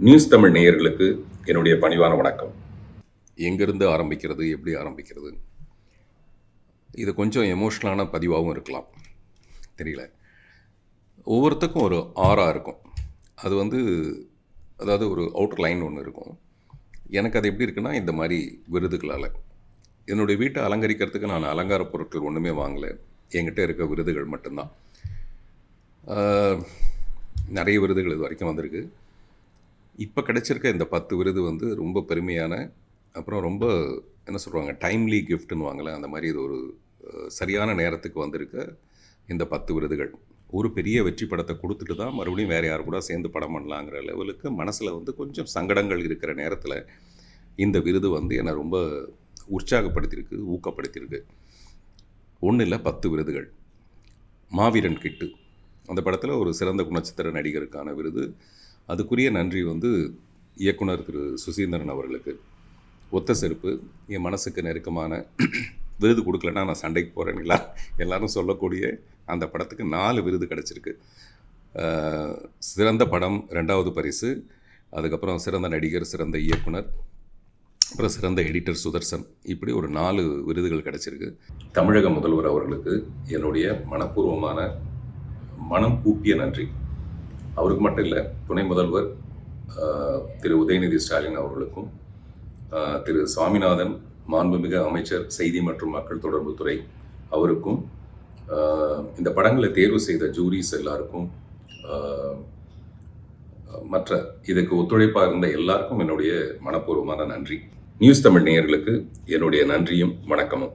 News Tamil நேயர்களுக்கு என்னுடைய பணிவான வணக்கம். எங்கிருந்து ஆரம்பிக்கிறது, எப்படி ஆரம்பிக்கிறது? இது கொஞ்சம் எமோஷ்னலான பதிவாகவும் இருக்கலாம், தெரியல. ஒவ்வொருத்தருக்கும் ஒரு ஆரா இருக்கும். அது அதாவது ஒரு அவுட்டர் லைன் ஒன்று இருக்கும். எனக்கு அது எப்படி இருக்குன்னா, இந்த மாதிரி விருதுகளால் என்னுடைய வீட்டை அலங்கரிக்கிறதுக்கு நான் அலங்கார பொருட்கள் ஒன்றுமே வாங்கலை. என்கிட்ட இருக்க விருதுகள் மட்டும்தான். நிறைய விருதுகள் இது வரைக்கும் வந்திருக்கு. இப்போ கிடச்சிருக்க இந்த 10 விருது ரொம்ப பெருமையான, அப்புறம் ரொம்ப என்ன சொல்லுவாங்க, டைம்லி கிஃப்ட்னு வாங்கலை, அந்த மாதிரி இது ஒரு சரியான நேரத்துக்கு வந்திருக்க இந்த 10 விருதுகள். ஒரு பெரிய வெற்றி படத்தை கொடுத்துட்டு தான் மறுபடியும் வேறு யார் கூட சேர்ந்து படம் பண்ணலாங்கிற லெவலுக்கு மனசில் கொஞ்சம் சங்கடங்கள் இருக்கிற நேரத்தில் இந்த விருது என்னை ரொம்ப உற்சாகப்படுத்தியிருக்கு, ஊக்கப்படுத்தியிருக்கு. ஒன்றும் இல்லை, 10 விருதுகள். மாவீரன் கிட்டு அந்த படத்தில் ஒரு சிறந்த குணச்சித்திர நடிகருக்கான விருது. அதுக்குரிய நன்றி இயக்குனர் திரு சுசீந்திரன் அவர்களுக்கு. ஒத்த செருப்பு என் மனசுக்கு நெருக்கமான விருது கொடுக்கலன்னா நான் சண்டைக்கு போகிறேன் எல்லாரும் சொல்லக்கூடிய அந்த படத்துக்கு 4 விருது கிடச்சிருக்கு. சிறந்த படம் 2வது பரிசு, அதுக்கப்புறம் சிறந்த நடிகர், சிறந்த இயக்குனர், அப்புறம் சிறந்த எடிட்டர் சுதர்சன், இப்படி ஒரு 4 விருதுகள் கிடச்சிருக்கு. தமிழக முதல்வர் அவர்களுக்கு என்னுடைய மனப்பூர்வமான மனம் கூப்பிய நன்றி. அவருக்கு மட்டும் இல்லை, துணை முதல்வர் திரு உதயநிதி ஸ்டாலின் அவர்களுக்கும், திரு சுவாமிநாதன் மாண்புமிகு அமைச்சர் செய்தி மற்றும் மக்கள் தொடர்பு துறை அவருக்கும், இந்த படங்களை தேர்வு செய்த ஜூரிஸ் எல்லாருக்கும், மற்ற இதுக்கு ஒத்துழைப்பாக இருந்த எல்லாருக்கும் என்னுடைய மனப்பூர்வமான நன்றி. நியூஸ் தமிழ் நேயர்களுக்கு என்னுடைய நன்றியும் வணக்கமும்.